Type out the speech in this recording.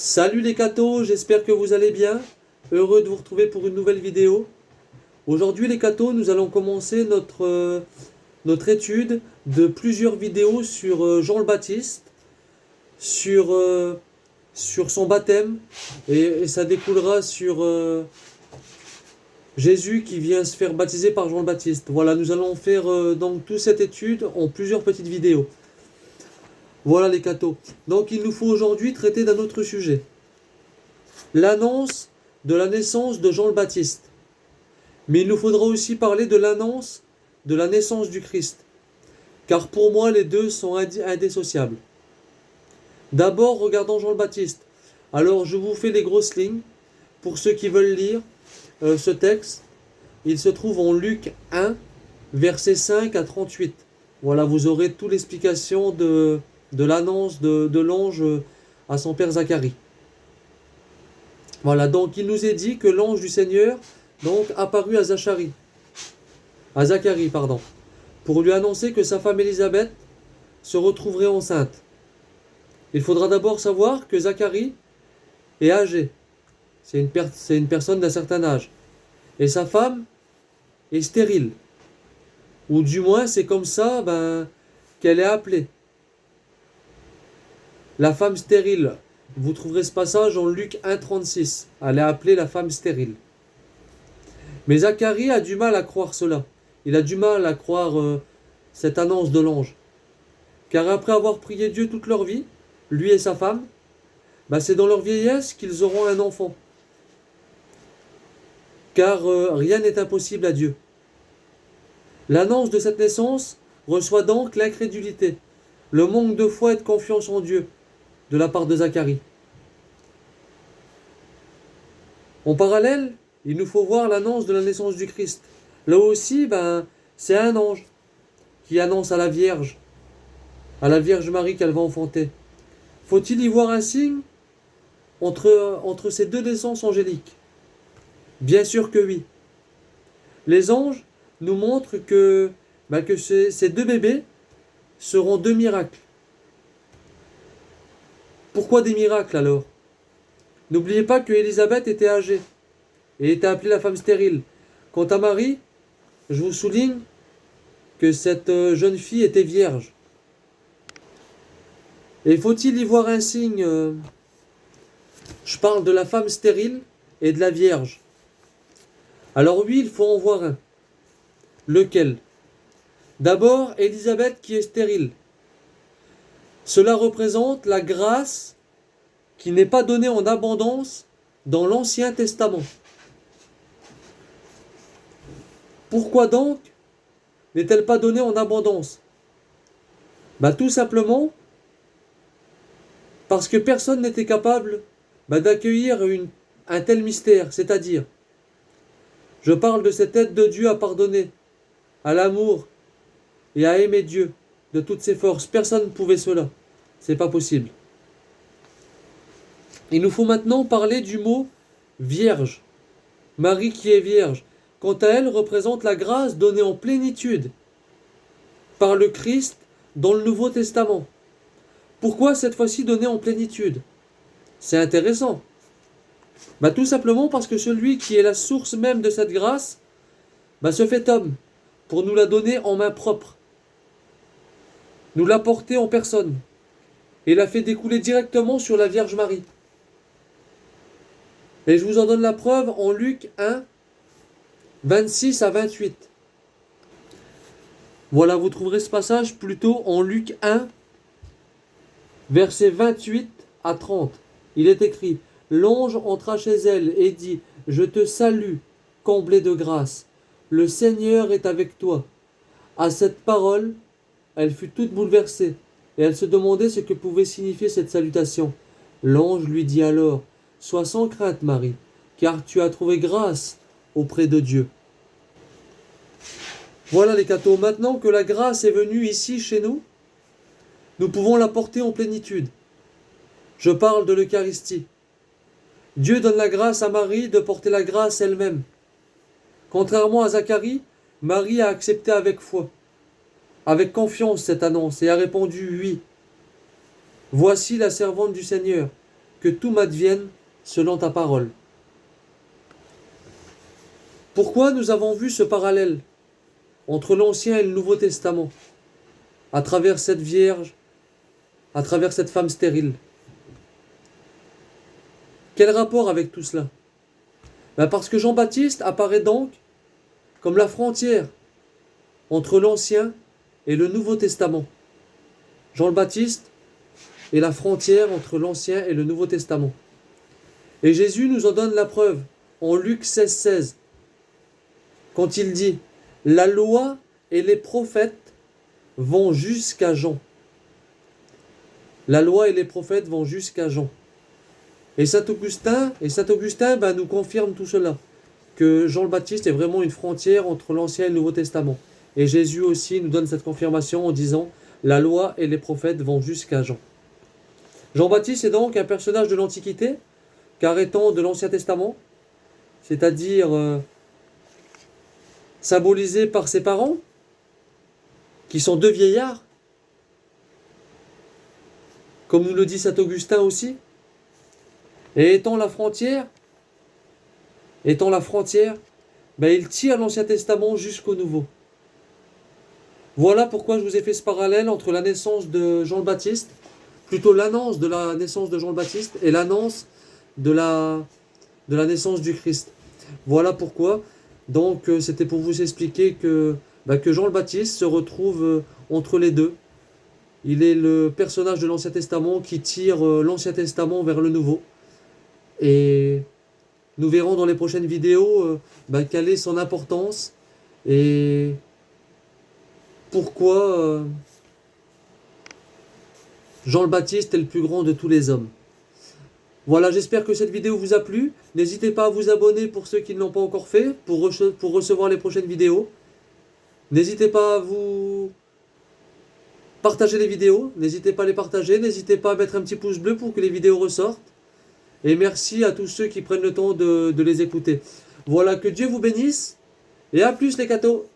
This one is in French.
Salut les cathos, j'espère que vous allez bien. Heureux de vous retrouver pour une nouvelle vidéo. Aujourd'hui les cathos, nous allons commencer notre étude de plusieurs vidéos sur Jean le Baptiste, sur, sur son baptême, et ça découlera sur Jésus qui vient se faire baptiser par Jean le Baptiste. Voilà, nous allons faire donc toute cette étude en plusieurs petites vidéos. Voilà les cathos. Donc il nous faut aujourd'hui traiter d'un autre sujet. L'annonce de la naissance de Jean le Baptiste. Mais il nous faudra aussi parler de l'annonce de la naissance du Christ. Car pour moi, les deux sont indissociables. D'abord, regardons Jean le Baptiste. Alors, je vous fais les grosses lignes. Pour ceux qui veulent lire ce texte, il se trouve en Luc 1, versets 5 à 38. Voilà, vous aurez toute l'explication de l'annonce de l'ange à son père Zacharie. Voilà, donc il nous est dit que l'ange du Seigneur donc apparut à Zacharie, pour lui annoncer que sa femme Élisabeth se retrouverait enceinte. Il faudra d'abord savoir que Zacharie est âgé, c'est une personne d'un certain âge, et sa femme est stérile, ou du moins c'est comme ça qu'elle est appelée. La femme stérile, vous trouverez ce passage en Luc 1,36. Elle est appelée la femme stérile. Mais Zacharie a du mal à croire cela. Il a du mal à croire cette annonce de l'ange. Car après avoir prié Dieu toute leur vie, lui et sa femme, c'est dans leur vieillesse qu'ils auront un enfant. Car rien n'est impossible à Dieu. L'annonce de cette naissance reçoit donc l'incrédulité, le manque de foi et de confiance en Dieu de la part de Zacharie. En parallèle, il nous faut voir l'annonce de la naissance du Christ. Là aussi, c'est un ange qui annonce à la Vierge Marie qu'elle va enfanter. Faut-il y voir un signe entre ces deux naissances angéliques? Bien sûr que oui. Les anges nous montrent que ces deux bébés seront deux miracles. Pourquoi des miracles alors? N'oubliez pas que Élisabeth était âgée et était appelée la femme stérile. Quant à Marie, je vous souligne que cette jeune fille était vierge. Et faut-il y voir un signe? Je parle de la femme stérile et de la vierge. Alors oui, il faut en voir un. Lequel? D'abord, Élisabeth qui est stérile. Cela représente la grâce qui n'est pas donnée en abondance dans l'Ancien Testament. Pourquoi donc n'est-elle pas donnée en abondance? Tout simplement parce que personne n'était capable d'accueillir un tel mystère, c'est-à-dire, je parle de cette aide de Dieu à pardonner, à l'amour et à aimer Dieu de toutes ses forces. Personne ne pouvait cela. C'est pas possible. Il nous faut maintenant parler du mot vierge. Marie qui est vierge, quant à elle, représente la grâce donnée en plénitude par le Christ dans le Nouveau Testament. Pourquoi cette fois-ci donnée en plénitude? C'est intéressant. Tout simplement parce que celui qui est la source même de cette grâce se fait homme pour nous la donner en main propre, nous l'apporter en personne et la fait découler directement sur la Vierge Marie. Et je vous en donne la preuve en Luc 1, 26 à 28. Voilà, vous trouverez ce passage plutôt en Luc 1, versets 28 à 30. Il est écrit: l'ange entra chez elle et dit: je te salue, comblée de grâce. Le Seigneur est avec toi. À cette parole, elle fut toute bouleversée, et elle se demandait ce que pouvait signifier cette salutation. L'ange lui dit alors: sois sans crainte, Marie, car tu as trouvé grâce auprès de Dieu. Voilà les cathos. Maintenant que la grâce est venue ici chez nous, nous pouvons la porter en plénitude. Je parle de l'Eucharistie. Dieu donne la grâce à Marie de porter la grâce elle-même. Contrairement à Zacharie, Marie a accepté avec foi, avec confiance cette annonce et a répondu oui. Voici la servante du Seigneur, que tout m'advienne selon ta parole. Pourquoi nous avons vu ce parallèle entre l'Ancien et le Nouveau Testament, à travers cette Vierge, à travers cette femme stérile? Quel rapport avec tout cela? Parce que Jean-Baptiste apparaît donc comme la frontière entre l'Ancien et le Nouveau Testament. Jean le Baptiste est la frontière entre l'Ancien et le Nouveau Testament. Et Jésus nous en donne la preuve en Luc 16, 16, quand il dit « La loi et les prophètes vont jusqu'à Jean. » La loi et les prophètes vont jusqu'à Jean. Et Saint Augustin nous confirme tout cela, que Jean le Baptiste est vraiment une frontière entre l'Ancien et le Nouveau Testament. Et Jésus aussi nous donne cette confirmation en disant « La loi et les prophètes vont jusqu'à Jean. » Jean-Baptiste est donc un personnage de l'Antiquité, car étant de l'Ancien Testament, c'est-à-dire symbolisé par ses parents, qui sont deux vieillards, comme nous le dit Saint Augustin aussi, et étant la frontière, il tire l'Ancien Testament jusqu'au Nouveau. Voilà pourquoi je vous ai fait ce parallèle entre la naissance de Jean le Baptiste, plutôt l'annonce de la naissance de Jean le Baptiste et l'annonce de la naissance du Christ. Voilà pourquoi. Donc c'était pour vous expliquer que Jean le Baptiste se retrouve entre les deux. Il est le personnage de l'Ancien Testament qui tire l'Ancien Testament vers le Nouveau. Et nous verrons dans les prochaines vidéos quelle est son importance et pourquoi Jean le Baptiste est le plus grand de tous les hommes. Voilà, j'espère que cette vidéo vous a plu. N'hésitez pas à vous abonner pour ceux qui ne l'ont pas encore fait, pour recevoir les prochaines vidéos. N'hésitez pas à vous partager les vidéos, n'hésitez pas à les partager, n'hésitez pas à mettre un petit pouce bleu pour que les vidéos ressortent. Et merci à tous ceux qui prennent le temps de les écouter. Voilà, que Dieu vous bénisse, et à plus les cathos.